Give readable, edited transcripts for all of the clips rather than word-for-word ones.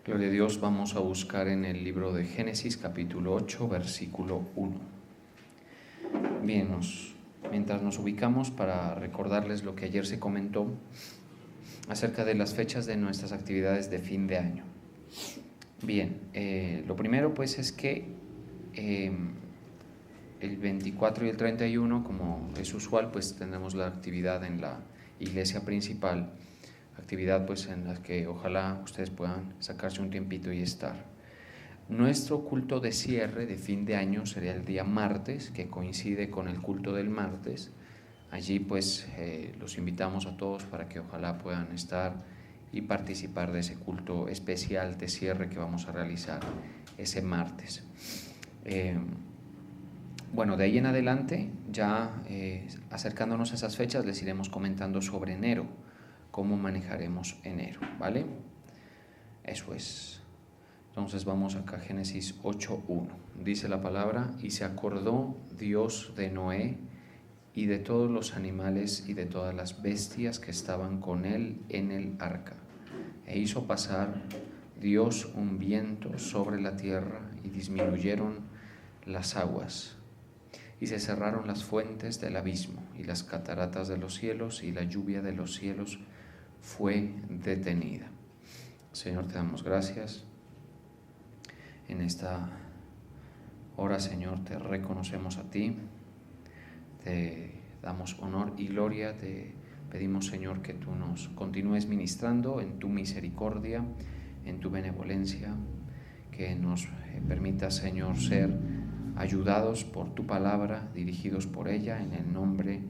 Gloria a Dios, vamos a buscar en el libro de Génesis, capítulo 8, versículo 1. Bien, mientras nos ubicamos para recordarles lo que ayer se comentó acerca de las fechas de nuestras actividades de fin de año. Bien, lo primero pues es que el 24 y el 31, como es usual, pues tenemos la actividad en la iglesia principal, actividad pues en la que ojalá ustedes puedan sacarse un tiempito y estar. Nuestro culto de cierre de fin de año sería el día martes, que coincide con el culto del martes. Allí pues los invitamos a todos para que ojalá puedan estar y participar de ese culto especial de cierre que vamos a realizar ese martes. Bueno, de ahí en adelante, ya acercándonos a esas fechas, les iremos comentando sobre enero, cómo manejaremos enero, ¿vale? Eso es. Entonces vamos acá a Génesis 8:1. Dice la palabra: y se acordó Dios de Noé y de todos los animales y de todas las bestias que estaban con él en el arca. E hizo pasar Dios un viento sobre la tierra y disminuyeron las aguas. Y se cerraron las fuentes del abismo y las cataratas de los cielos, y la lluvia de los cielos fue detenida. Señor, te damos gracias. En esta hora, Señor, te reconocemos a ti, te damos honor y gloria, te pedimos, Señor, que tú nos continúes ministrando en tu misericordia, en tu benevolencia, que nos permitas, Señor, ser ayudados por tu palabra, dirigidos por ella, en el nombre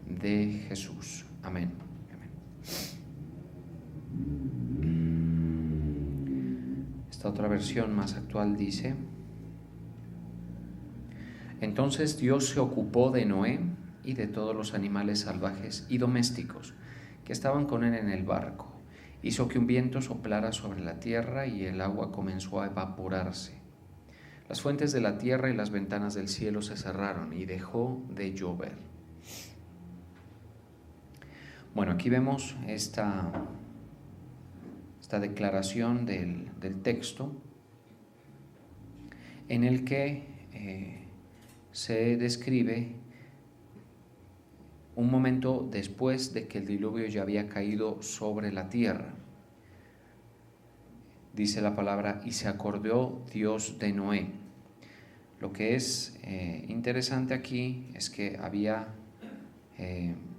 de Jesús. Amén. Amén. Esta otra versión más actual dice: entonces Dios se ocupó de Noé y de todos los animales salvajes y domésticos que estaban con él en el barco. Hizo que un viento soplara sobre la tierra y el agua comenzó a evaporarse. Las fuentes de la tierra y las ventanas del cielo se cerraron y dejó de llover. Bueno, aquí vemos esta declaración del texto en el que se describe un momento después de que el diluvio ya había caído sobre la tierra. Dice la palabra: y se acordó Dios de Noé. Lo que es interesante aquí es que había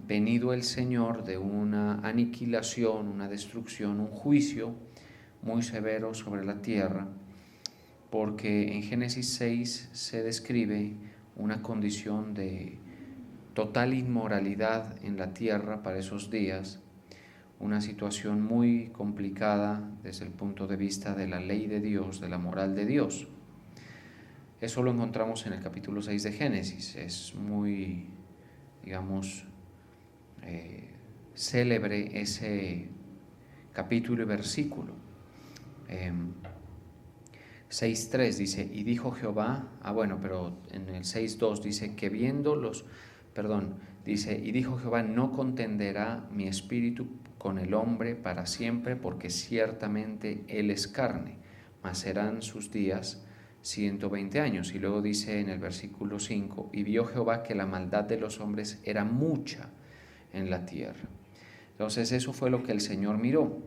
venido el Señor de una aniquilación, una destrucción, un juicio muy severo sobre la tierra, porque en Génesis 6 se describe una condición de total inmoralidad en la tierra para esos días, una situación muy complicada desde el punto de vista de la ley de Dios, de la moral de Dios. Eso lo encontramos en el capítulo 6 de Génesis. Es muy, digamos, célebre ese capítulo y versículo. 6:3 dice: y dijo Jehová, pero en el 6:2 dice que y dijo Jehová: no contenderá mi espíritu con el hombre para siempre, porque ciertamente él es carne, mas serán sus días 120 años. Y luego dice en el versículo 5: y vio Jehová que la maldad de los hombres era mucha en la tierra. Entonces eso fue lo que el Señor miró.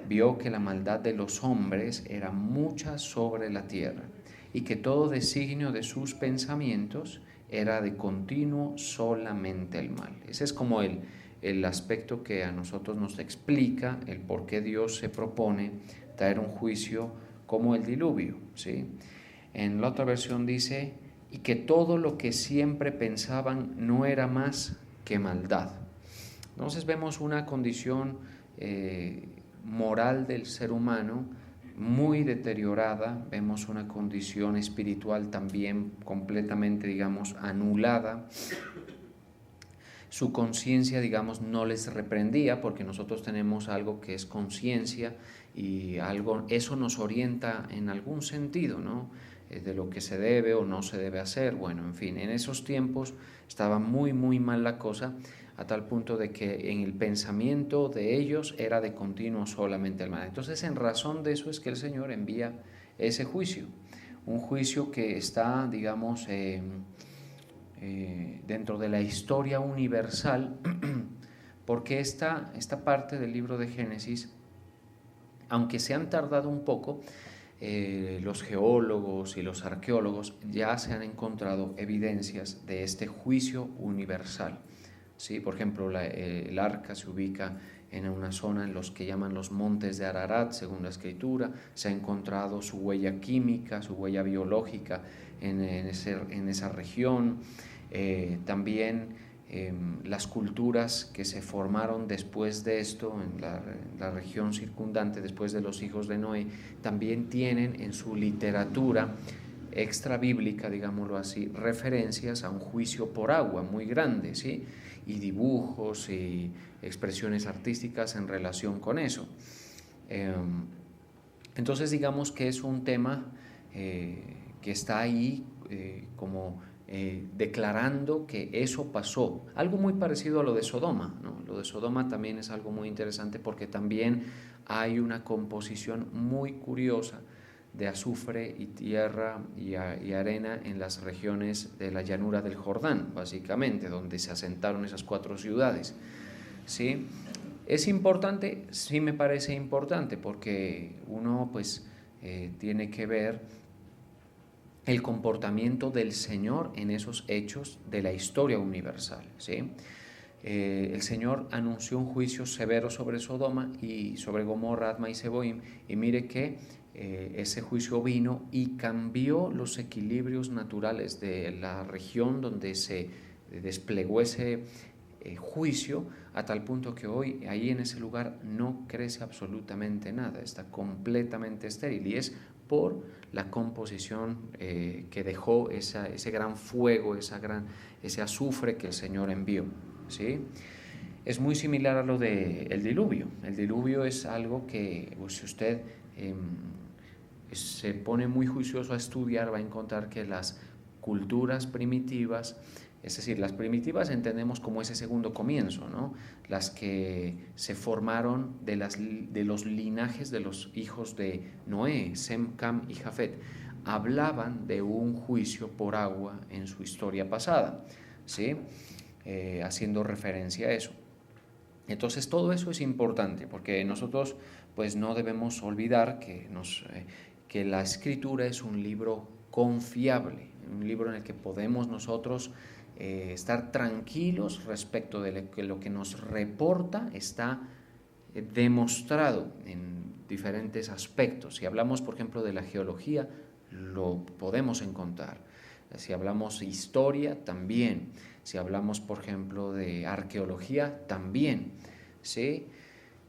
Vio que la maldad de los hombres era mucha sobre la tierra, y que todo designio de sus pensamientos era de continuo solamente el mal. Ese es como el aspecto que a nosotros nos explica el por qué Dios se propone traer un juicio como el diluvio, ¿sí? En la otra versión dice: y que todo lo que siempre pensaban no era más que maldad. Entonces vemos una condición moral del ser humano muy deteriorada, vemos una condición espiritual también completamente, anulada. Su conciencia, no les reprendía, porque nosotros tenemos algo que es conciencia y eso nos orienta en algún sentido, ¿no? De lo que se debe o no se debe hacer. Bueno, en fin, en esos tiempos estaba muy, muy mal la cosa. a tal punto de que en el pensamiento de ellos era de continuo solamente el mal. Entonces, en razón de eso es que el Señor envía ese juicio, un juicio que está, digamos, dentro de la historia universal, porque esta parte del libro de Génesis, aunque se han tardado un poco, los geólogos y los arqueólogos ya se han encontrado evidencias de este juicio universal. ¿Sí? Por ejemplo, el arca se ubica en una zona en los que llaman los montes de Ararat, según la escritura. Se ha encontrado su huella química, su huella biológica en esa región. También las culturas que se formaron después de esto en la región circundante, después de los hijos de Noé, también tienen en su literatura extra bíblica, digámoslo así, referencias a un juicio por agua muy grande, ¿sí? Y dibujos y expresiones artísticas en relación con eso. Entonces digamos que es un tema que está ahí como declarando que eso pasó, algo muy parecido a lo de Sodoma, ¿no? Lo de Sodoma también es algo muy interesante porque también hay una composición muy curiosa de azufre y tierra y arena en las regiones de la llanura del Jordán, básicamente, donde se asentaron esas 4 ciudades, ¿sí? ¿Es importante? Sí, me parece importante, porque uno pues tiene que ver el comportamiento del Señor en esos hechos de la historia universal, ¿sí? El Señor anunció un juicio severo sobre Sodoma y sobre Gomorra, Adma y Seboim, y mire que ese juicio vino y cambió los equilibrios naturales de la región donde se desplegó ese juicio, a tal punto que hoy ahí en ese lugar no crece absolutamente nada, está completamente estéril, y es por la composición que dejó ese gran fuego, ese azufre que el Señor envió, ¿sí? Es muy similar a lo del diluvio. El diluvio es algo que, pues, si usted se pone muy juicioso a estudiar, va a encontrar que las culturas primitivas, es decir, las primitivas entendemos como ese segundo comienzo, ¿no? Las que se formaron de los linajes de los hijos de Noé, Sem, Cam y Jafet, hablaban de un juicio por agua en su historia pasada, ¿sí? Haciendo referencia a eso. Entonces todo eso es importante, porque nosotros pues no debemos olvidar que la Escritura es un libro confiable, un libro en el que podemos nosotros estar tranquilos respecto de lo que nos reporta está demostrado en diferentes aspectos. Si hablamos, por ejemplo, de la geología, lo podemos encontrar. Si hablamos de historia, también. Si hablamos, por ejemplo, de arqueología, también. ¿Sí?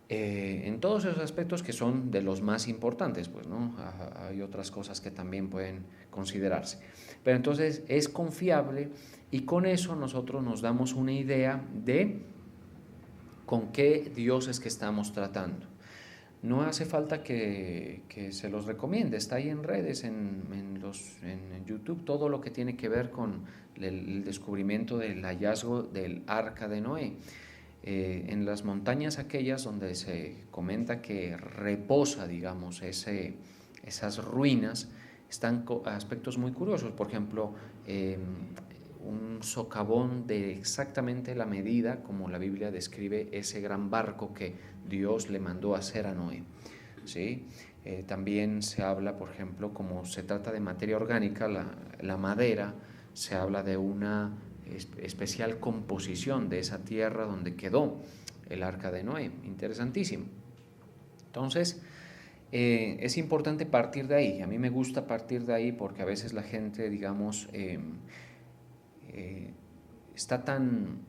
En todos esos aspectos que son de los más importantes, pues, ¿no? Hay otras cosas que también pueden considerarse. Pero entonces es confiable, y con eso nosotros nos damos una idea de con qué Dios es que estamos tratando. No hace falta que se los recomiende, está ahí en redes, en YouTube, todo lo que tiene que ver con el descubrimiento del hallazgo del arca de Noé. En las montañas aquellas donde se comenta que reposa, digamos, esas ruinas, están aspectos muy curiosos. Por ejemplo, un socavón de exactamente la medida como la Biblia describe ese gran barco que Dios le mandó a hacer a Noé, ¿sí? También se habla, por ejemplo, como se trata de materia orgánica, la madera, se habla de una especial composición de esa tierra donde quedó el arca de Noé. Interesantísimo. Entonces, es importante partir de ahí. A mí me gusta partir de ahí porque a veces la gente, digamos, está tan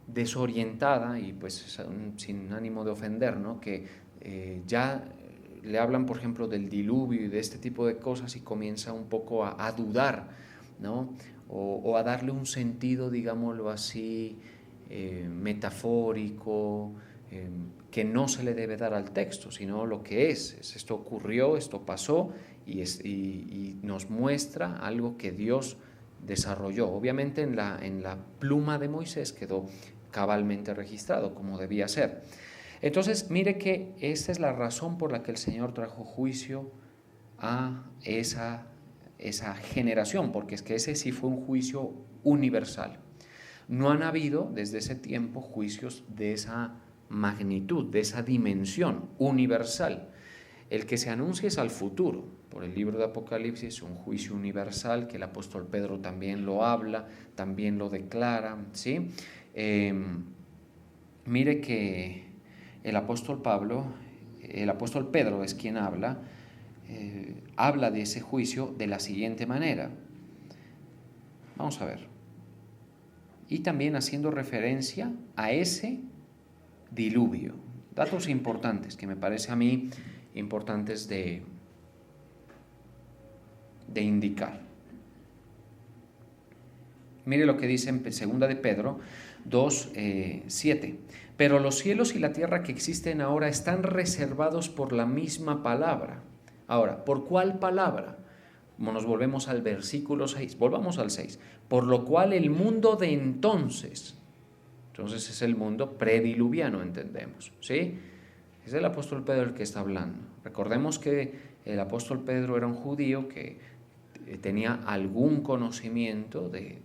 desorientada, y pues sin ánimo de ofender, ¿no? Que ya le hablan, por ejemplo, del diluvio y de este tipo de cosas, y comienza un poco a dudar, ¿no? O a darle un sentido, digámoslo así, metafórico, que no se le debe dar al texto, sino lo que es esto ocurrió, esto pasó, y nos muestra algo que Dios desarrolló. Obviamente en la pluma de Moisés quedó cabalmente registrado como debía ser. Entonces, mire que esta es la razón por la que el Señor trajo juicio a esa generación, porque es que ese sí fue un juicio universal. No han habido desde ese tiempo juicios de esa magnitud, de esa dimensión universal. El que se anuncia es al futuro. Por el libro de Apocalipsis, un juicio universal que el apóstol Pedro también lo habla, también lo declara, ¿sí? Mire que el apóstol Pedro es quien habla de ese juicio de la siguiente manera. Vamos a ver. Y también haciendo referencia a ese diluvio. Datos importantes que me parece a mí importantes de indicar. Mire lo que dice en 2 de Pedro 2:7. Pero los cielos y la tierra que existen ahora están reservados por la misma palabra. Ahora, ¿por cuál palabra? Como nos volvemos al versículo 6, volvamos al 6. Por lo cual el mundo de entonces es el mundo prediluviano, entendemos, ¿sí? Es el apóstol Pedro el que está hablando. Recordemos que el apóstol Pedro era un judío que tenía algún conocimiento de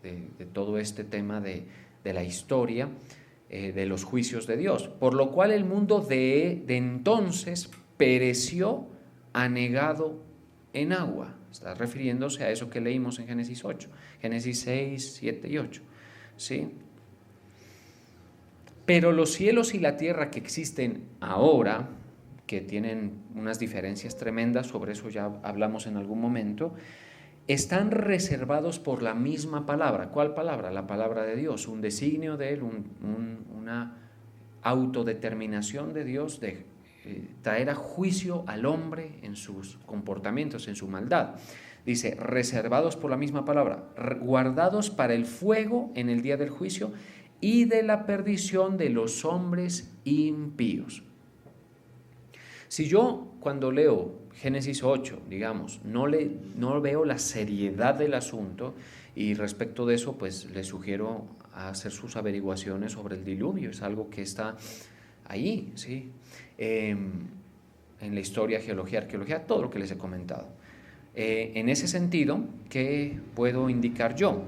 todo este tema de la historia, de los juicios de Dios. Por lo cual el mundo de entonces pereció anegado en agua. Está refiriéndose a eso que leímos en Génesis 8, Génesis 6, 7 y 8, ¿sí? Pero los cielos y la tierra que existen ahora, que tienen unas diferencias tremendas, sobre eso ya hablamos en algún momento, están reservados por la misma palabra. ¿Cuál palabra? La palabra de Dios, un designio de Él, una autodeterminación de Dios de traer a juicio al hombre en sus comportamientos, en su maldad. Dice, reservados por la misma palabra, guardados para el fuego en el día del juicio y de la perdición de los hombres impíos. Si yo cuando leo Génesis 8, digamos, no veo la seriedad del asunto, y respecto de eso, pues les sugiero hacer sus averiguaciones sobre el diluvio. Es algo que está ahí, ¿sí? En la historia, geología, arqueología, todo lo que les he comentado. En ese sentido, ¿qué puedo indicar yo?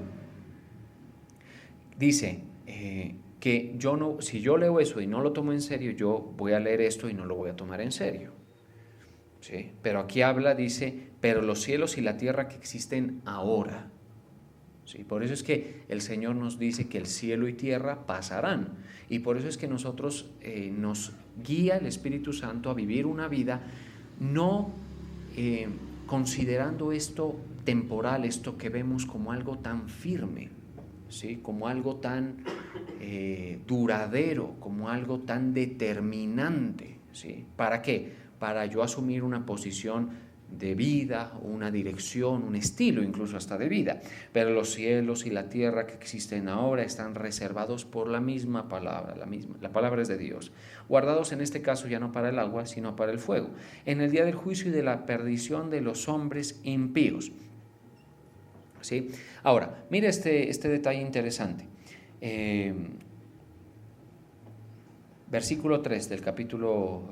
Dice que si yo leo eso y no lo tomo en serio, yo voy a leer esto y no lo voy a tomar en serio, ¿sí? Pero aquí dice, pero los cielos y la tierra que existen ahora, ¿sí? Por eso es que el Señor nos dice que el cielo y tierra pasarán, y por eso es que nosotros nos guía el Espíritu Santo a vivir una vida no considerando esto temporal, esto que vemos como algo tan firme, ¿sí? Como algo tan duradero, como algo tan determinante, ¿sí? ¿Para qué? Para yo asumir una posición de vida, una dirección, un estilo incluso hasta de vida. Pero los cielos y la tierra que existen ahora están reservados por la misma palabra, la palabra es de Dios, guardados en este caso ya no para el agua, sino para el fuego, en el día del juicio y de la perdición de los hombres impíos. ¿Sí? Ahora, mire este detalle interesante. Versículo 3 del capítulo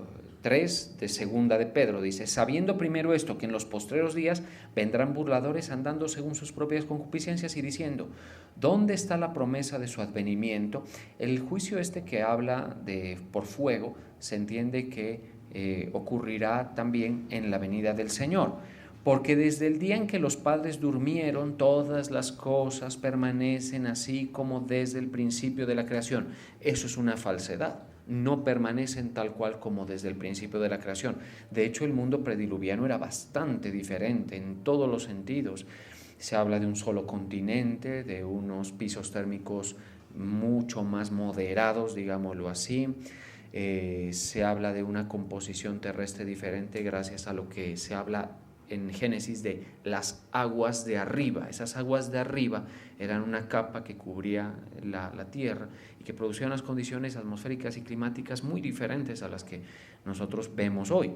3 de segunda de Pedro dice, sabiendo primero esto, que en los postreros días vendrán burladores andando según sus propias concupiscencias y diciendo, ¿dónde está la promesa de su advenimiento? El juicio que habla de por fuego se entiende que ocurrirá también en la venida del Señor. Porque desde el día en que los padres durmieron, todas las cosas permanecen así como desde el principio de la creación. Eso es una falsedad. No permanecen tal cual como desde el principio de la creación. De hecho, el mundo prediluviano era bastante diferente en todos los sentidos. Se habla de un solo continente, de unos pisos térmicos mucho más moderados, digámoslo así. Se habla de una composición terrestre diferente gracias a lo que se habla en Génesis de las aguas de arriba. Esas aguas de arriba eran una capa que cubría la tierra y que producía unas condiciones atmosféricas y climáticas muy diferentes a las que nosotros vemos hoy.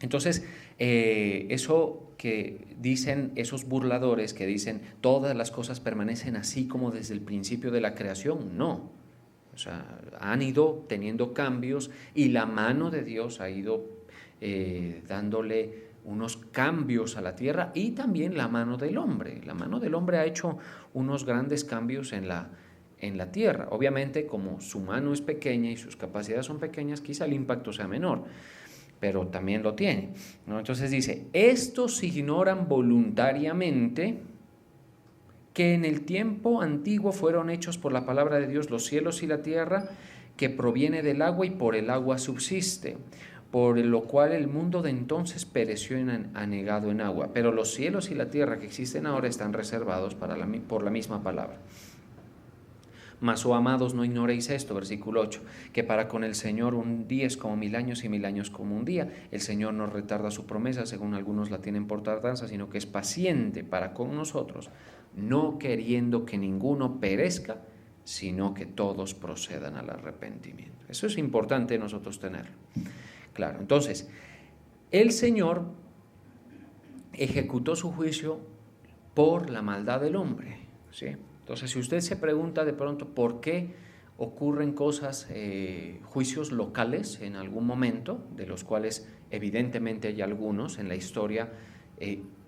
Entonces, eso que dicen esos burladores que dicen todas las cosas permanecen así como desde el principio de la creación, no. O sea, han ido teniendo cambios y la mano de Dios ha ido dándole unos cambios a la tierra y también la mano del hombre. La mano del hombre ha hecho unos grandes cambios en la tierra. Obviamente, como su mano es pequeña y sus capacidades son pequeñas, quizá el impacto sea menor, pero también lo tiene, ¿no? Entonces dice, estos ignoran voluntariamente que en el tiempo antiguo fueron hechos por la palabra de Dios los cielos y la tierra, que proviene del agua y por el agua subsiste, por lo cual el mundo de entonces pereció anegado en agua. Pero los cielos y la tierra que existen ahora están reservados por la misma palabra. Mas, oh amados, no ignoréis esto, versículo 8, que para con el Señor un día es como 1000 años y 1000 años como un día. El Señor no retarda su promesa, según algunos la tienen por tardanza, sino que es paciente para con nosotros, no queriendo que ninguno perezca, sino que todos procedan al arrepentimiento. Eso es importante nosotros tenerlo. Claro, entonces, el Señor ejecutó su juicio por la maldad del hombre, ¿sí? Entonces, si usted se pregunta de pronto por qué ocurren cosas, juicios locales en algún momento, de los cuales evidentemente hay algunos en la historia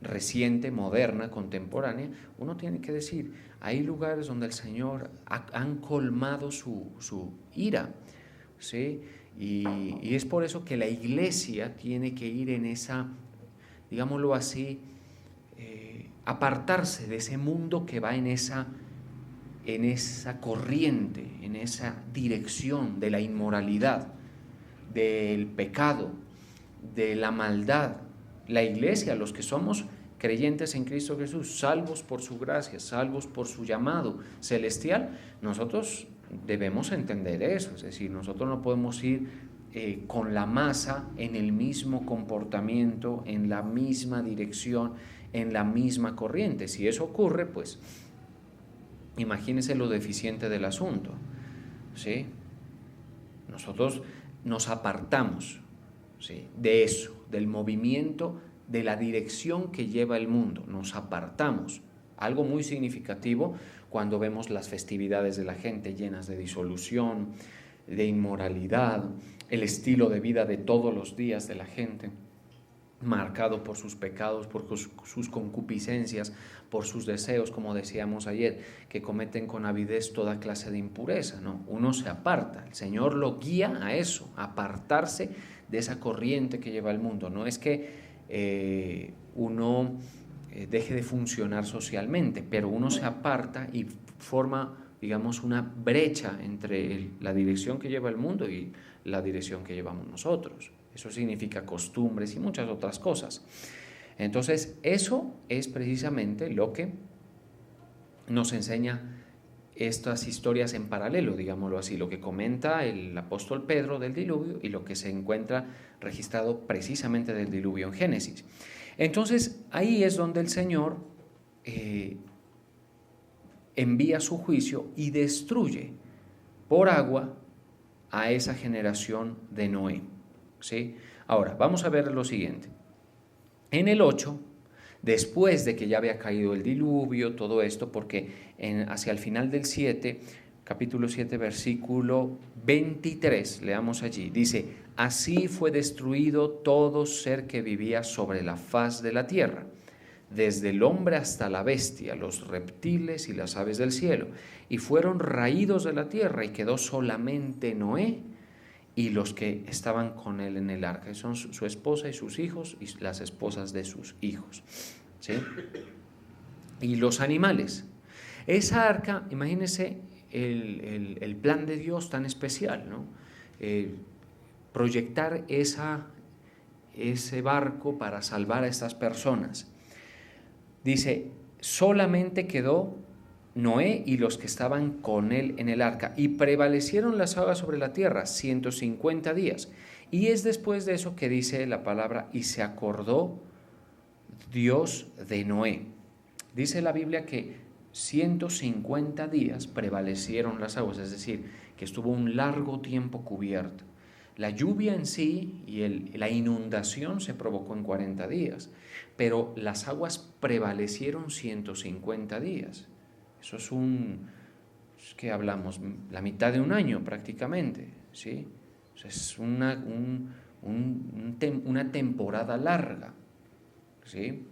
reciente, moderna, contemporánea, uno tiene que decir, hay lugares donde el Señor han colmado su ira, ¿sí? Y es por eso que la iglesia tiene que ir en esa, digámoslo así, apartarse de ese mundo que va en esa corriente, en esa dirección de la inmoralidad, del pecado, de la maldad. La iglesia, los que somos creyentes en Cristo Jesús, salvos por su gracia, salvos por su llamado celestial, nosotros debemos entender eso, es decir, nosotros no podemos ir con la masa en el mismo comportamiento, en la misma dirección, en la misma corriente. Si eso ocurre, pues imagínense lo deficiente del asunto, ¿sí? Nosotros nos apartamos, ¿sí?, de eso, del movimiento, de la dirección que lleva el mundo. Nos apartamos. Algo muy significativo cuando vemos las festividades de la gente llenas de disolución, de inmoralidad, el estilo de vida de todos los días de la gente, marcado por sus pecados, por sus concupiscencias, por sus deseos, como decíamos ayer, que cometen con avidez toda clase de impureza, ¿no? Uno se aparta, el Señor lo guía a eso, a apartarse de esa corriente que lleva el mundo. No es que uno deje de funcionar socialmente, pero uno se aparta y forma, digamos, una brecha entre la dirección que lleva el mundo y la dirección que llevamos nosotros. Eso significa costumbres y muchas otras cosas. Entonces, eso es precisamente lo que nos enseña estas historias en paralelo, digámoslo así, lo que comenta el apóstol Pedro del diluvio y lo que se encuentra registrado precisamente del diluvio en Génesis. Entonces, ahí es donde el Señor envía su juicio y destruye por agua a esa generación de Noé, ¿sí? Ahora, vamos a ver lo siguiente. En el 8, después de que ya había caído el diluvio, todo esto, porque hacia el final del 7, capítulo 7, versículo 23, leamos allí, dice, así fue destruido todo ser que vivía sobre la faz de la tierra, desde el hombre hasta la bestia, los reptiles y las aves del cielo, y fueron raídos de la tierra, y quedó solamente Noé y los que estaban con él en el arca, que son su esposa y sus hijos y las esposas de sus hijos, ¿sí? Y los animales. Esa arca, imagínense el plan de Dios tan especial, ¿no? Proyectar ese barco para salvar a estas personas. Dice, solamente quedó Noé y los que estaban con él en el arca, y prevalecieron las aguas sobre la tierra 150 días. Y es después de eso que dice la palabra, y se acordó Dios de Noé. Dice la Biblia que 150 días prevalecieron las aguas, es decir, que estuvo un largo tiempo cubierto. La lluvia en sí y la inundación se provocó en 40 días, pero las aguas prevalecieron 150 días. Eso es que hablamos, la mitad de un año prácticamente, ¿sí? O sea, es una temporada larga, ¿sí?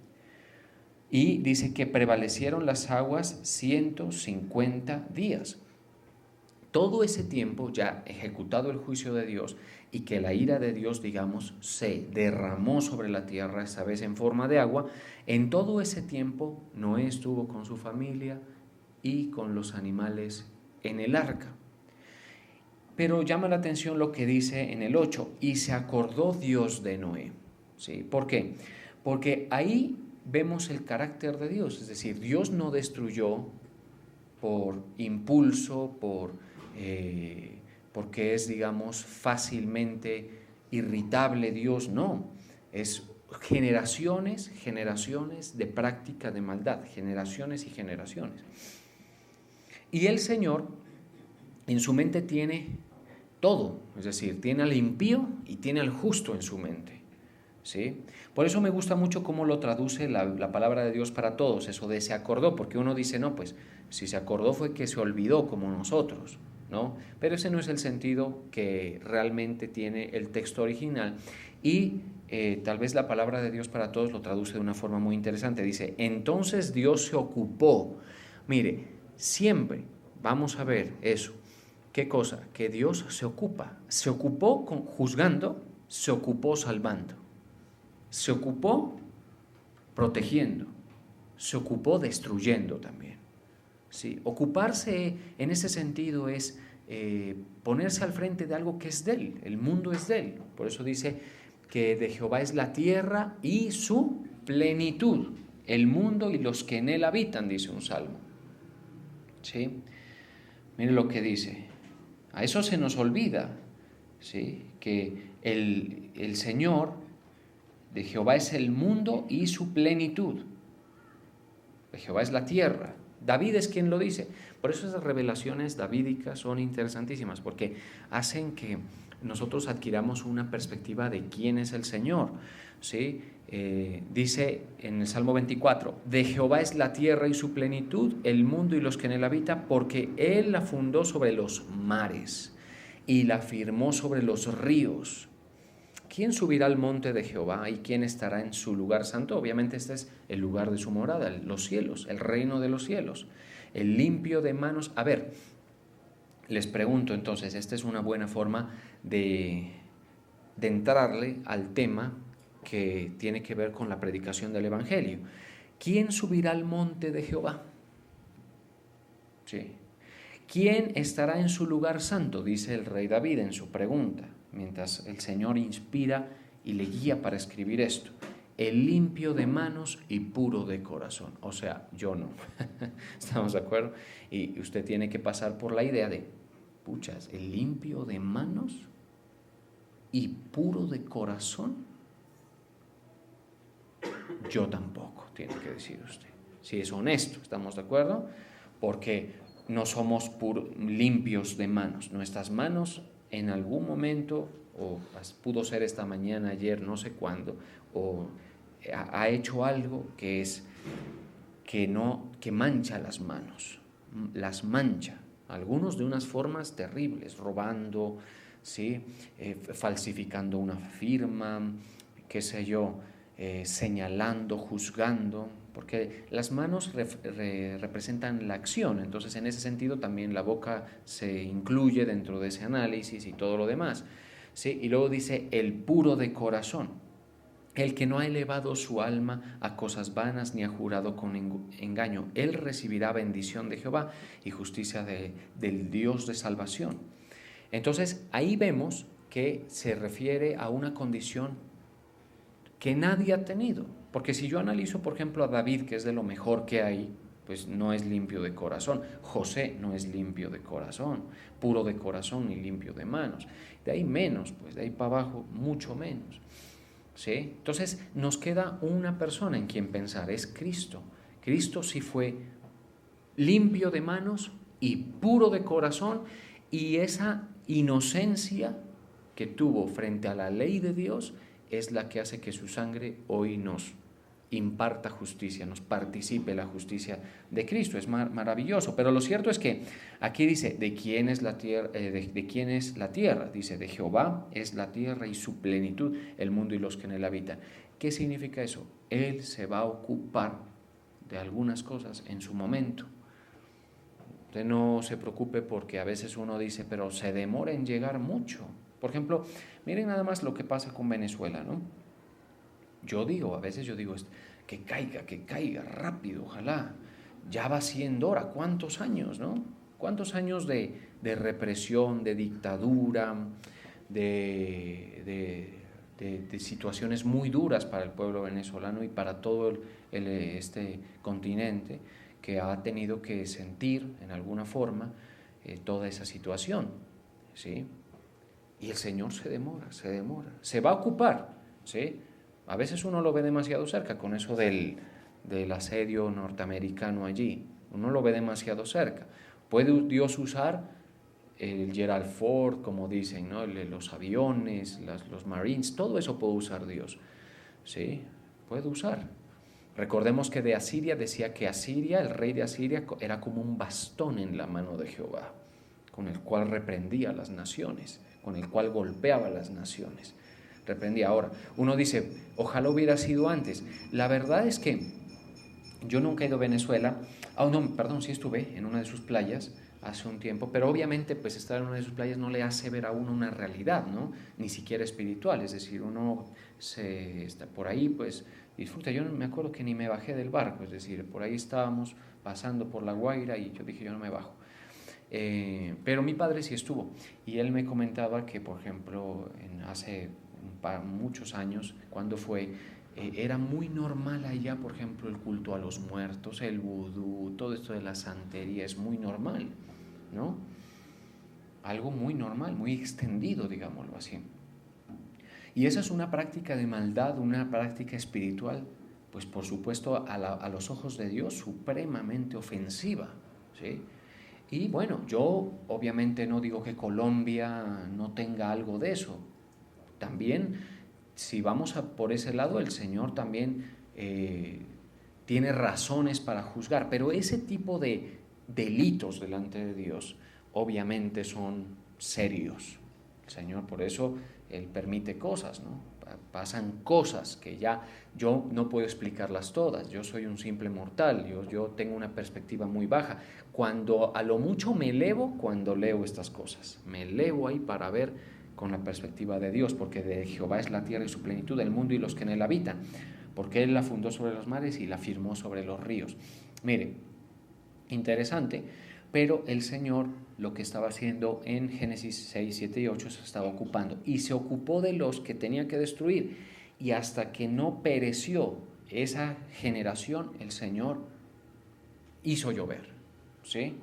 Y dice que prevalecieron las aguas 150 días. Todo ese tiempo ya ejecutado el juicio de Dios y que la ira de Dios, digamos, se derramó sobre la tierra, esta vez en forma de agua, en todo ese tiempo Noé estuvo con su familia y con los animales en el arca. Pero llama la atención lo que dice en el 8, y se acordó Dios de Noé. ¿Sí? ¿Por qué? Porque ahí vemos el carácter de Dios, es decir, Dios no destruyó por impulso, porque es, digamos, fácilmente irritable Dios, no, es generaciones de práctica de maldad, generaciones y generaciones. Y el Señor en su mente tiene todo, es decir, tiene al impío y tiene al justo en su mente. ¿Sí? Por eso me gusta mucho cómo lo traduce la palabra de Dios para todos, eso de se acordó, porque uno dice, no, pues si se acordó fue que se olvidó como nosotros, ¿no? Pero ese no es el sentido que realmente tiene el texto original y tal vez la palabra de Dios para todos lo traduce de una forma muy interesante, dice, entonces Dios se ocupó. Mire, siempre vamos a ver eso. ¿Qué cosa? Que Dios se ocupa. Se ocupó juzgando, se ocupó salvando. Se ocupó protegiendo, se ocupó destruyendo también. ¿Sí? Ocuparse en ese sentido es ponerse al frente de algo que es de Él, el mundo es de Él. Por eso dice que de Jehová es la tierra y su plenitud, el mundo y los que en él habitan, dice un salmo. ¿Sí? Mire lo que dice. A eso se nos olvida, ¿sí? Que el Señor de Jehová es el mundo y su plenitud. De Jehová es la tierra. David es quien lo dice. Por eso esas revelaciones davídicas son interesantísimas, porque hacen que nosotros adquiramos una perspectiva de quién es el Señor. ¿Sí? Dice en el Salmo 24, de Jehová es la tierra y su plenitud, el mundo y los que en él habitan, porque él la fundó sobre los mares y la firmó sobre los ríos. ¿Quién subirá al monte de Jehová y quién estará en su lugar santo? Obviamente este es el lugar de su morada, los cielos, el reino de los cielos, el limpio de manos. A ver, les pregunto entonces, esta es una buena forma de entrarle al tema que tiene que ver con la predicación del Evangelio. ¿Quién subirá al monte de Jehová? Sí. ¿Quién estará en su lugar santo? Dice el rey David en su pregunta, mientras el Señor inspira y le guía para escribir esto. El limpio de manos y puro de corazón. O sea, yo no. ¿Estamos de acuerdo? Y usted tiene que pasar por la idea de, puchas, el limpio de manos y puro de corazón. Yo tampoco, tiene que decir usted. Si es honesto, ¿estamos de acuerdo? Porque no somos limpios de manos. Nuestras manos en algún momento, o pudo ser esta mañana, ayer, no sé cuándo, o ha hecho algo que mancha las manos, las mancha, algunos de unas formas terribles, robando, ¿sí? Falsificando una firma, qué sé yo, señalando, juzgando, porque las manos representan la acción, entonces en ese sentido también la boca se incluye dentro de ese análisis y todo lo demás, ¿sí? Y luego dice el puro de corazón, el que no ha elevado su alma a cosas vanas ni ha jurado con engaño, él recibirá bendición de Jehová y justicia del Dios de salvación. Entonces ahí vemos que se refiere a una condición que nadie ha tenido, porque si yo analizo por ejemplo a David, que es de lo mejor que hay, pues no es limpio de corazón. José no es limpio de corazón, puro de corazón ni limpio de manos. De ahí menos, pues de ahí para abajo mucho menos. ¿Sí? Entonces nos queda una persona en quien pensar, es Cristo. Cristo sí fue limpio de manos y puro de corazón, y esa inocencia que tuvo frente a la ley de Dios es la que hace que su sangre hoy nos imparta justicia, nos participe la justicia de Cristo. Es maravilloso, pero lo cierto es que aquí dice, ¿de quién es la tierra? ¿De quién es la tierra? Dice, de Jehová es la tierra y su plenitud, el mundo y los que en él habitan. ¿Qué significa eso? Él se va a ocupar de algunas cosas en su momento. Usted no se preocupe porque a veces uno dice, pero se demora en llegar mucho. Por ejemplo, miren nada más lo que pasa con Venezuela, ¿no? A veces yo digo, que caiga rápido, ojalá. Ya va siendo hora, ¿cuántos años, no? ¿Cuántos años de represión, de dictadura, de situaciones muy duras para el pueblo venezolano y para todo este continente que ha tenido que sentir en alguna forma toda esa situación, ¿sí? Y el Señor se demora, se va a ocupar, ¿sí? A veces uno lo ve demasiado cerca con eso del asedio norteamericano allí, uno lo ve demasiado cerca. ¿Puede Dios usar el Gerald Ford, como dicen, ¿no? Los aviones, los Marines, todo eso puede usar Dios, ¿sí? Puede usar. Recordemos que de Asiria decía que Asiria, el rey de Asiria, era como un bastón en la mano de Jehová, con el cual reprendía a las naciones, con el cual golpeaba a las naciones. Reprendía. Ahora, uno dice, ojalá hubiera sido antes. La verdad es que yo nunca he ido a Venezuela. Sí estuve en una de sus playas hace un tiempo, pero obviamente pues estar en una de sus playas no le hace ver a uno una realidad, ¿no? Ni siquiera espiritual, es decir, uno está por ahí, pues disfruta. Yo no me acuerdo que ni me bajé del barco, es decir, por ahí estábamos pasando por La Guaira y yo dije, yo no me bajo. Pero mi padre sí estuvo y él me comentaba que, por ejemplo, hace muchos años, cuando fue, era muy normal allá, por ejemplo, el culto a los muertos, el vudú, todo esto de la santería es muy normal, ¿no? Algo muy normal, muy extendido, digámoslo así. Y esa es una práctica de maldad, una práctica espiritual, pues por supuesto a los ojos de Dios supremamente ofensiva, ¿sí? Y bueno, yo obviamente no digo que Colombia no tenga algo de eso. También, si vamos por ese lado, el Señor también tiene razones para juzgar, pero ese tipo de delitos delante de Dios obviamente son serios. El Señor por eso Él permite cosas, ¿no? Pasan cosas que ya yo no puedo explicarlas todas, yo soy un simple mortal, yo tengo una perspectiva muy baja. Cuando a lo mucho me elevo cuando leo estas cosas, me elevo ahí para ver con la perspectiva de Dios, porque de Jehová es la tierra y su plenitud, el mundo y los que en él habitan, porque Él la fundó sobre los mares y la firmó sobre los ríos. Mire, interesante, pero el Señor lo que estaba haciendo en Génesis 6, 7 y 8 se estaba ocupando y se ocupó de los que tenía que destruir, y hasta que no pereció esa generación, el Señor hizo llover, ¿sí?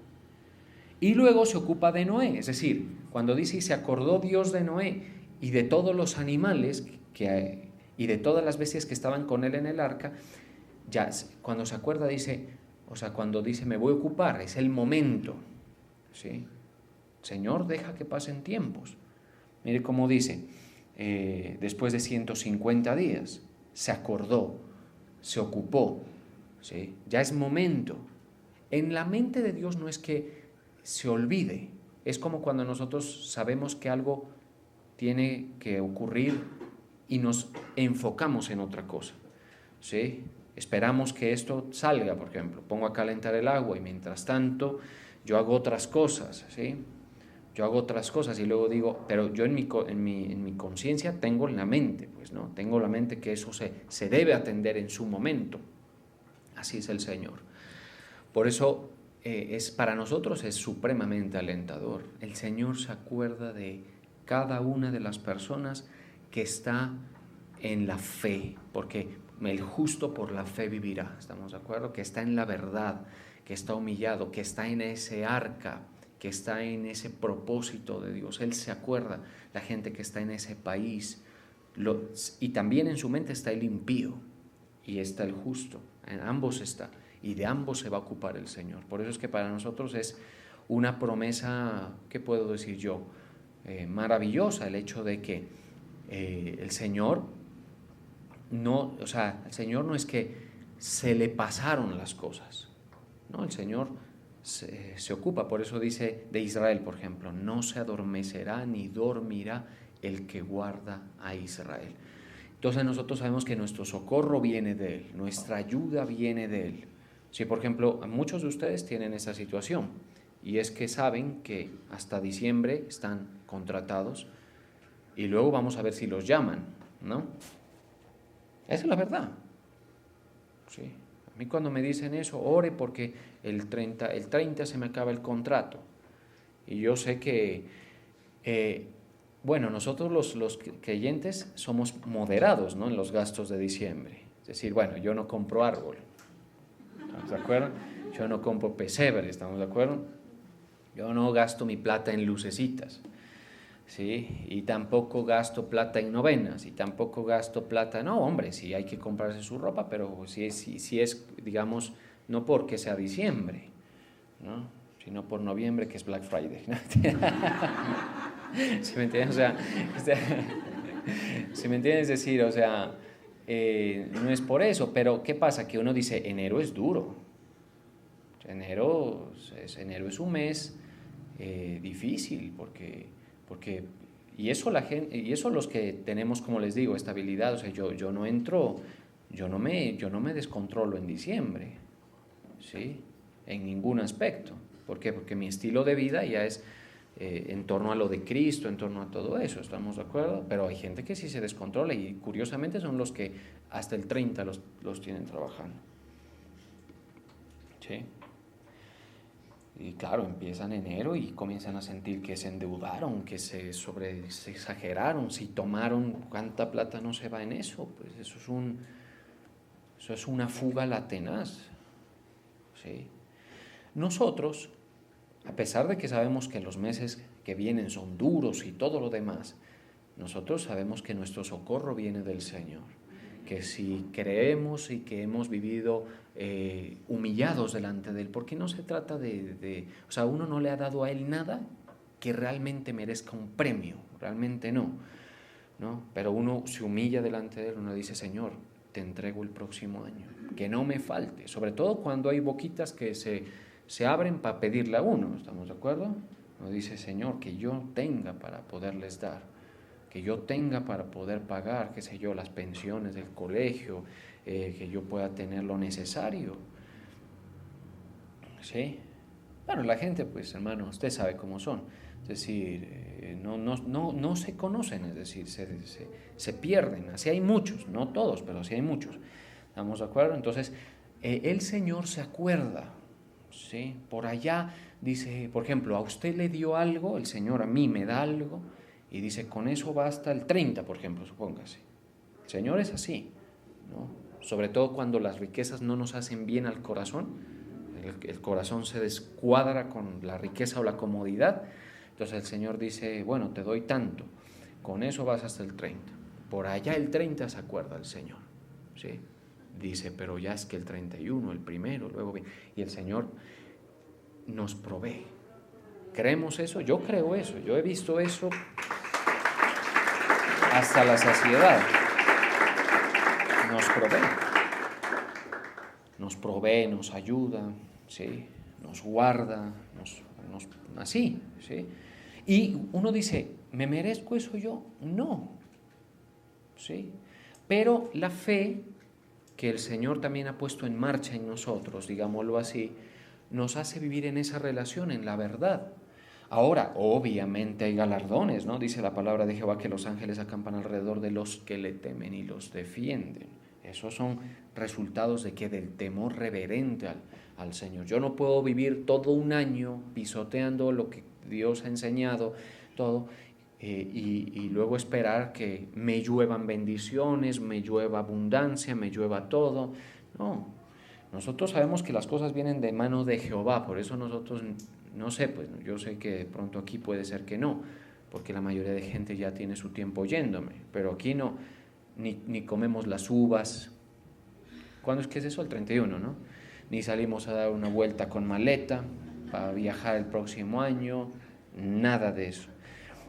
Y luego se ocupa de Noé, es decir, cuando dice y se acordó Dios de Noé y de todos los animales y de todas las bestias que estaban con él en el arca, ya cuando se acuerda dice, o sea, cuando dice me voy a ocupar, es el momento, ¿sí? Señor, deja que pasen tiempos. Mire cómo dice, después de 150 días, se acordó, se ocupó, ¿sí? Ya es momento. En la mente de Dios no es que se olvide, es como cuando nosotros sabemos que algo tiene que ocurrir y nos enfocamos en otra cosa, ¿sí? Esperamos que esto salga, por ejemplo, pongo a calentar el agua y mientras tanto yo hago otras cosas, ¿sí? Yo hago otras cosas y luego digo, pero yo en mi conciencia tengo en la mente, pues, ¿no? Tengo la mente que eso se debe atender en su momento. Así es el Señor. Por eso para nosotros es supremamente alentador. El Señor se acuerda de cada una de las personas que está en la fe, porque el justo por la fe vivirá, ¿estamos de acuerdo? Que está en la verdad, que está humillado, que está en ese arca, que está en ese propósito de Dios. Él se acuerda, la gente que está en ese país, y también en su mente está el impío y está el justo, en ambos está, y de ambos se va a ocupar el Señor. Por eso es que para nosotros es una promesa, ¿qué puedo decir yo? maravillosa, el hecho de que el Señor el Señor no es que se le pasaron las cosas, ¿no? El Señor se ocupa, por eso dice de Israel, por ejemplo, no se adormecerá ni dormirá el que guarda a Israel. Entonces nosotros sabemos que nuestro socorro viene de Él, nuestra ayuda viene de Él. Si por ejemplo muchos de ustedes tienen esa situación y es que saben que hasta diciembre están contratados y luego vamos a ver si los llaman, ¿no? Esa es la verdad. Sí. A mí cuando me dicen eso, ore porque el 30 se me acaba el contrato. Y yo sé que, nosotros los creyentes somos moderados, ¿no?, en los gastos de diciembre. Es decir, yo no compro árbol, ¿estamos de acuerdo? Yo no compro pesebre, ¿estamos de acuerdo? Yo no gasto mi plata en lucecitas, ¿sí? Y tampoco gasto plata en novenas, y tampoco gasto plata, no, hombre, sí hay que comprarse su ropa, pero si es, digamos, no porque sea diciembre, ¿no?, sino por noviembre, que es Black Friday, ¿no? ¿Sí me entiendes? ¿Sí me entiendes? Es decir, no es por eso, pero ¿qué pasa? Que uno dice, enero es duro, enero es un mes difícil, porque y eso los que tenemos, como les digo, estabilidad, yo no entro, yo no me descontrolo en diciembre, ¿sí?, en ningún aspecto. ¿Por qué? Porque mi estilo de vida ya es en torno a lo de Cristo, en torno a todo eso, ¿estamos de acuerdo? Pero hay gente que sí se descontrola y curiosamente son los que hasta el 30 los tienen trabajando, ¿sí? Y claro, empiezan enero y comienzan a sentir que se endeudaron, que se exageraron, si tomaron cuánta plata no se va en eso, pues eso es una fuga la tenaz, ¿sí? Nosotros, a pesar de que sabemos que los meses que vienen son duros y todo lo demás, nosotros sabemos que nuestro socorro viene del Señor, que si creemos y que hemos vivido humillados delante de Él, porque no se trata uno no le ha dado a Él nada que realmente merezca un premio, realmente no, pero uno se humilla delante de Él, uno dice, Señor, te entrego el próximo año, que no me falte, sobre todo cuando hay boquitas que se abren para pedirle a uno, ¿estamos de acuerdo? Uno dice, Señor, que yo tenga para poderles dar, que yo tenga para poder pagar, qué sé yo, las pensiones del colegio, que yo pueda tener lo necesario, ¿sí? Bueno, la gente, pues, hermano, usted sabe cómo son, es decir, no se conocen, es decir, se pierden, así hay muchos, no todos, pero sí hay muchos, ¿estamos de acuerdo? Entonces, el Señor se acuerda, ¿sí? Por allá dice, por ejemplo, a usted le dio algo, el Señor a mí me da algo, y dice, con eso basta el 30, por ejemplo, supóngase. El Señor es así, ¿no? Sobre todo cuando las riquezas no nos hacen bien al corazón, el corazón se descuadra con la riqueza o la comodidad, entonces el Señor dice, bueno, te doy tanto, con eso vas hasta el 30. Por allá el 30 se acuerda el Señor, ¿sí? Dice, pero ya es que el 31, el primero, luego viene, y el Señor nos provee. ¿Creemos eso? Yo creo eso, yo he visto eso hasta la saciedad. Nos provee, nos ayuda, ¿sí? Nos guarda, así, ¿sí? Y uno dice, ¿me merezco eso yo? No, ¿sí? Pero la fe que el Señor también ha puesto en marcha en nosotros, digámoslo así, nos hace vivir en esa relación, en la verdad. Ahora, obviamente hay galardones, ¿no? Dice la palabra de Jehová que los ángeles acampan alrededor de los que le temen y los defienden. Esos son resultados de que del temor reverente al Señor. Yo no puedo vivir todo un año pisoteando lo que Dios ha enseñado, todo, y luego esperar que me lluevan bendiciones, me llueva abundancia, me llueva todo. No, nosotros sabemos que las cosas vienen de mano de Jehová, por eso nosotros, no sé, pues yo sé que de pronto aquí puede ser que no, porque la mayoría de gente ya tiene su tiempo oyéndome, pero aquí no, ni comemos las uvas. ¿Cuándo es que es eso? El 31, ¿no? Ni salimos a dar una vuelta con maleta para viajar el próximo año, nada de eso.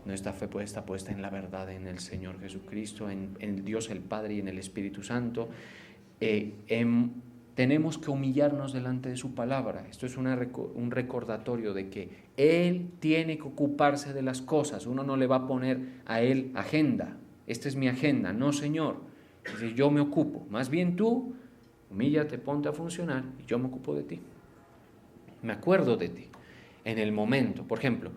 Nuestra fe está puesta en la verdad, en el Señor Jesucristo, en Dios el Padre y en el Espíritu Santo. Tenemos que humillarnos delante de su palabra. Esto es un recordatorio de que Él tiene que ocuparse de las cosas. Uno no le va a poner a Él agenda. Esta es mi agenda. No, Señor. Es decir, yo me ocupo. Más bien tú, humíllate, ponte a funcionar y yo me ocupo de ti. Me acuerdo de ti en el momento. Por ejemplo,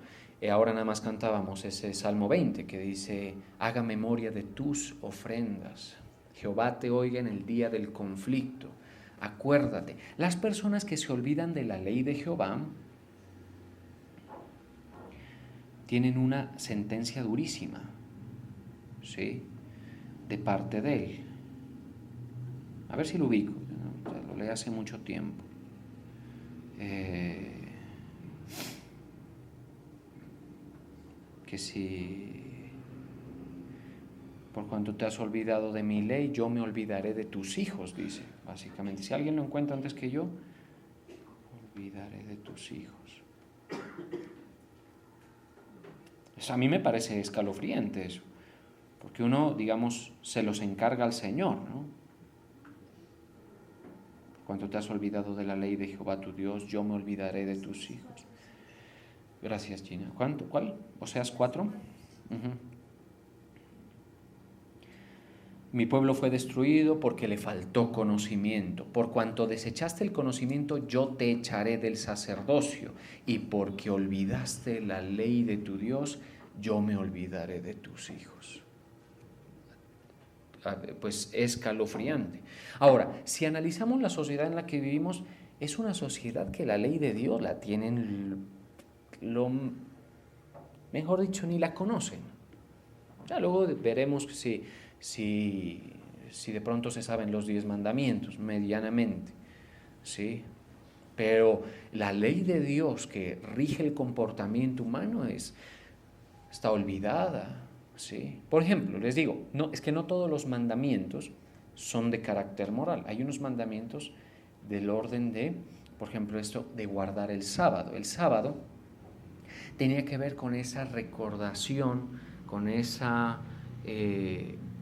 ahora nada más cantábamos ese Salmo 20 que dice: haga memoria de tus ofrendas. Jehová te oiga en el día del conflicto. Acuérdate. Las personas que se olvidan de la ley de Jehová tienen una sentencia durísima, ¿sí?, de parte de Él. A ver si lo ubico. Lo leí hace mucho tiempo. Que si por cuanto te has olvidado de mi ley, yo me olvidaré de tus hijos, dice, básicamente. Si alguien lo encuentra antes que yo, olvidaré de tus hijos. Eso a mí me parece escalofriante eso, porque uno, digamos, se los encarga al Señor, ¿no? Por cuanto te has olvidado de la ley de Jehová tu Dios, yo me olvidaré de tus hijos. Gracias, Gina. ¿Cuál? Oseas 4. Mi pueblo fue destruido porque le faltó conocimiento. Por cuanto desechaste el conocimiento, yo te echaré del sacerdocio. Y porque olvidaste la ley de tu Dios, yo me olvidaré de tus hijos. Pues es escalofriante. Ahora, si analizamos la sociedad en la que vivimos, es una sociedad que la ley de Dios la tienen, mejor dicho, ni la conocen. Ya luego veremos si de pronto se saben los 10 mandamientos, medianamente, ¿sí? Pero la ley de Dios que rige el comportamiento humano está olvidada, ¿sí? Por ejemplo, les digo, es que no todos los mandamientos son de carácter moral. Hay unos mandamientos del orden de, por ejemplo, esto de guardar el sábado. El sábado tenía que ver con esa recordación, con esa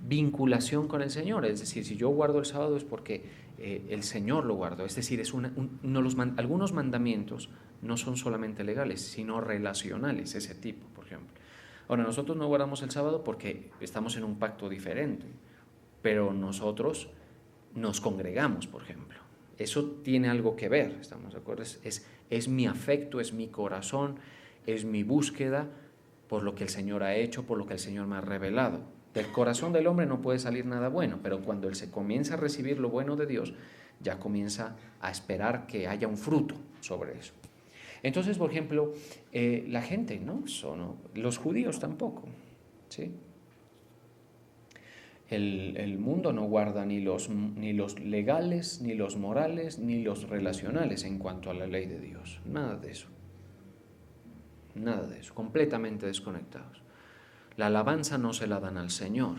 vinculación con el Señor. Es decir, si yo guardo el sábado es porque el Señor lo guardó. Es decir, algunos mandamientos no son solamente legales, sino relacionales, ese tipo, por ejemplo. Ahora, nosotros no guardamos el sábado porque estamos en un pacto diferente, pero nosotros nos congregamos, por ejemplo. Eso tiene algo que ver, ¿estamos de acuerdo? Es mi afecto, es mi corazón, es mi búsqueda por lo que el Señor ha hecho, por lo que el Señor me ha revelado. Del corazón del hombre no puede salir nada bueno, pero cuando él se comienza a recibir lo bueno de Dios, ya comienza a esperar que haya un fruto sobre eso. Entonces, por ejemplo, la gente, ¿no? Los judíos tampoco, ¿sí? El mundo no guarda ni los legales, ni los morales, ni los relacionales en cuanto a la ley de Dios. Nada de eso. Nada de eso. Completamente desconectados. La alabanza no se la dan al Señor,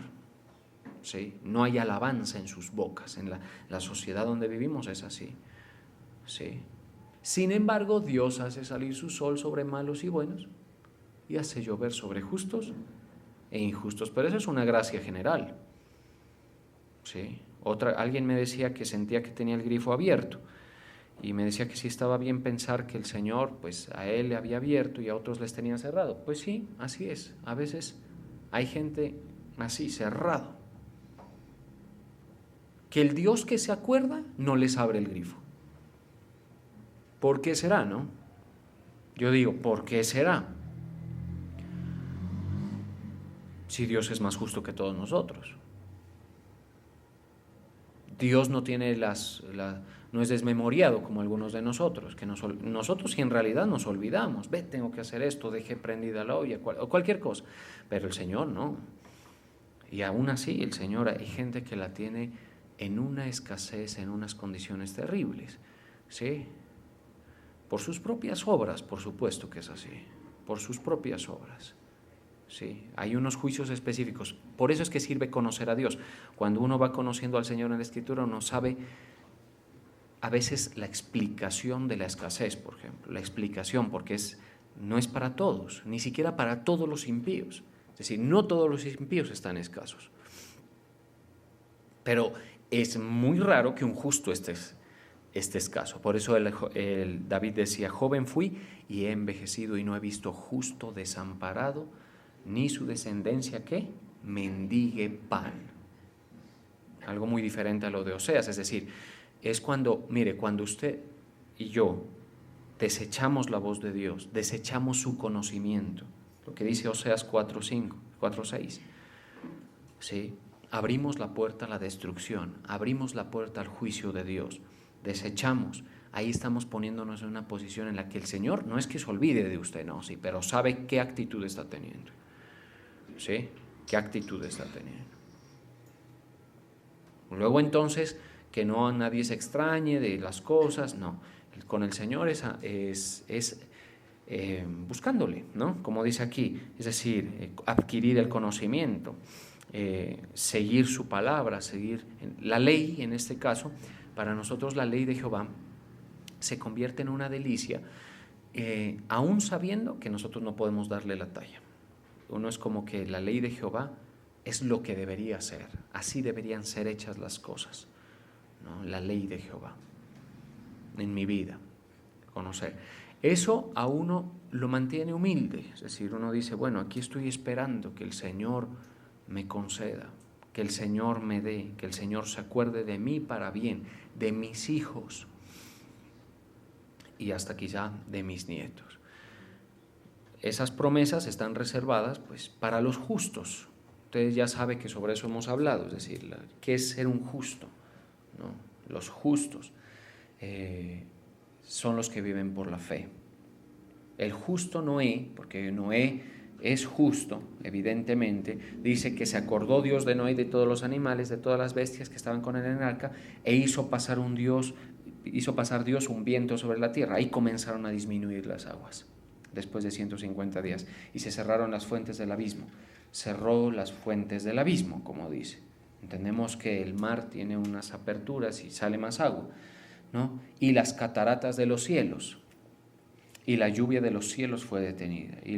¿sí? No hay alabanza en sus bocas. En la sociedad donde vivimos es así, ¿sí? Sin embargo, Dios hace salir su sol sobre malos y buenos y hace llover sobre justos e injustos. Pero eso es una gracia general, ¿sí? Alguien me decía que sentía que tenía el grifo abierto y me decía que sí estaba bien pensar que el Señor, pues a él le había abierto y a otros les tenía cerrado. Pues sí, así es. A veces hay gente así, cerrado, que el Dios que se acuerda no les abre el grifo. ¿Por qué será, no? Yo digo, ¿por qué será? Si Dios es más justo que todos nosotros. Dios no tiene no es desmemoriado como algunos de nosotros, que nosotros sí en realidad nos olvidamos. Tengo que hacer esto, dejé prendida la olla, o cualquier cosa. Pero el Señor no. Y aún así el Señor, hay gente que la tiene en una escasez, en unas condiciones terribles, ¿sí? Por sus propias obras, por supuesto que es así, por sus propias obras. Sí, hay unos juicios específicos. Por eso es que sirve conocer a Dios. Cuando uno va conociendo al Señor en la Escritura, uno sabe a veces la explicación de la escasez, por ejemplo. La explicación, porque es no es para todos, ni siquiera para todos los impíos. Es decir, no todos los impíos están escasos. Pero es muy raro que un justo esté escaso. Por eso David decía, joven fui y he envejecido y no he visto justo desamparado, ni su descendencia, ¿qué? Mendigue pan. Algo muy diferente a lo de Oseas, es decir, es cuando, mire, cuando usted y yo desechamos la voz de Dios, desechamos su conocimiento, lo que dice Oseas 4:5, 4:6, ¿sí? Abrimos la puerta a la destrucción, abrimos la puerta al juicio de Dios, desechamos, ahí estamos poniéndonos en una posición en la que el Señor no es que se olvide de usted, no, sí, pero sabe qué actitud está teniendo, ¿sí? ¿Qué actitud está teniendo? Luego entonces, que no nadie se extrañe de las cosas, no, con el Señor es buscándole, ¿no? Como dice aquí, es decir, adquirir el conocimiento, seguir su palabra, seguir la ley. En este caso, para nosotros la ley de Jehová se convierte en una delicia, aún sabiendo que nosotros no podemos darle la talla. Uno es como que la ley de Jehová es lo que debería ser, así deberían ser hechas las cosas, ¿no? La ley de Jehová en mi vida, conocer. Eso a uno lo mantiene humilde, es decir, uno dice, bueno, aquí estoy esperando que el Señor me conceda, que el Señor me dé, que el Señor se acuerde de mí para bien, de mis hijos y hasta quizá de mis nietos. Esas promesas están reservadas pues para los justos. Ustedes ya saben que sobre eso hemos hablado, es decir, ¿qué es ser un justo? ¿No? Los justos son los que viven por la fe. El justo Noé, porque Noé es justo, evidentemente, dice que se acordó Dios de Noé y de todos los animales, de todas las bestias que estaban con él en el arca, e hizo pasar Dios un viento sobre la tierra. Ahí comenzaron a disminuir las aguas, después de 150 días, y se cerraron las fuentes del abismo. Cerró las fuentes del abismo, como dice. Entendemos que el mar tiene unas aperturas y sale más agua, ¿no? Y las cataratas de los cielos, y la lluvia de los cielos fue detenida, y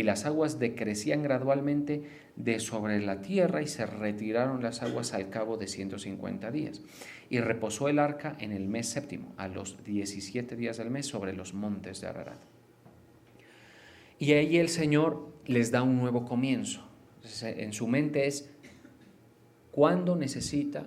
las aguas decrecían gradualmente de sobre la tierra, y se retiraron las aguas al cabo de 150 días. Y reposó el arca en el mes séptimo, a los 17 días del mes, sobre los montes de Ararat. Y ahí el Señor les da un nuevo comienzo. En su mente es, ¿cuándo necesita?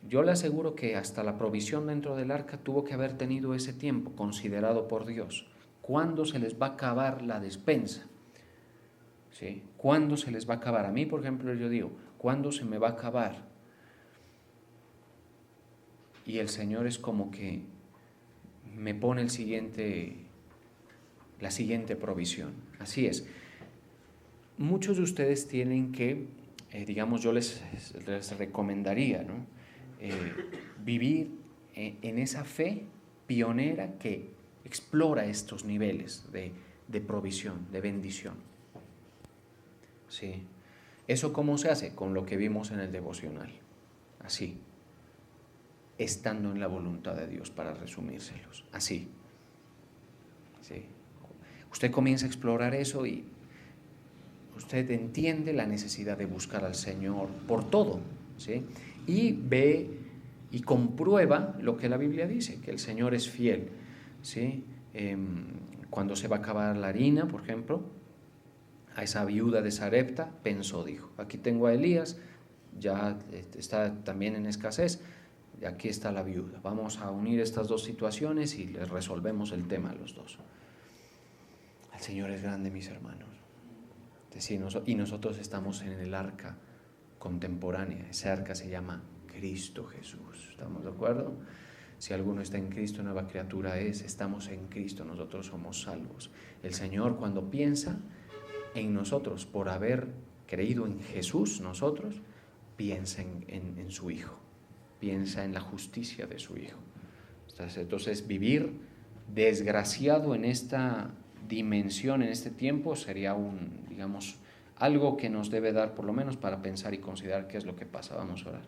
Yo le aseguro que hasta la provisión dentro del arca tuvo que haber tenido ese tiempo considerado por Dios. ¿Cuándo se les va a acabar la despensa? ¿Sí? ¿Cuándo se les va a acabar? A mí, por ejemplo, yo digo, ¿cuándo se me va a acabar? Y el Señor es como que me pone la siguiente provisión. Así es. Muchos de ustedes tienen que, digamos, yo les recomendaría, ¿no? Vivir en esa fe pionera que explora estos niveles de provisión, de bendición. ¿Sí? ¿Eso cómo se hace? Con lo que vimos en el devocional. Así. Estando en la voluntad de Dios, para resumírselos. Así. ¿Sí? Usted comienza a explorar eso y usted entiende la necesidad de buscar al Señor por todo, ¿sí? Y ve y comprueba lo que la Biblia dice, que el Señor es fiel, ¿sí? Cuando se va a acabar la harina, por ejemplo, a esa viuda de Sarepta pensó, dijo, aquí tengo a Elías, ya está también en escasez, y aquí está la viuda, vamos a unir estas dos situaciones y les resolvemos el tema a los dos. El Señor es grande, mis hermanos. Y nosotros estamos en el arca contemporánea. Esa arca se llama Cristo Jesús. ¿Estamos de acuerdo? Si alguno está en Cristo, nueva criatura es. Estamos en Cristo, nosotros somos salvos. El Señor, cuando piensa en nosotros por haber creído en Jesús, nosotros, piensa en su Hijo. Piensa en la justicia de su Hijo. Entonces, vivir desgraciado en esta dimensión, en este tiempo, sería algo que nos debe dar por lo menos para pensar y considerar qué es lo que pasa. Vamos a orar.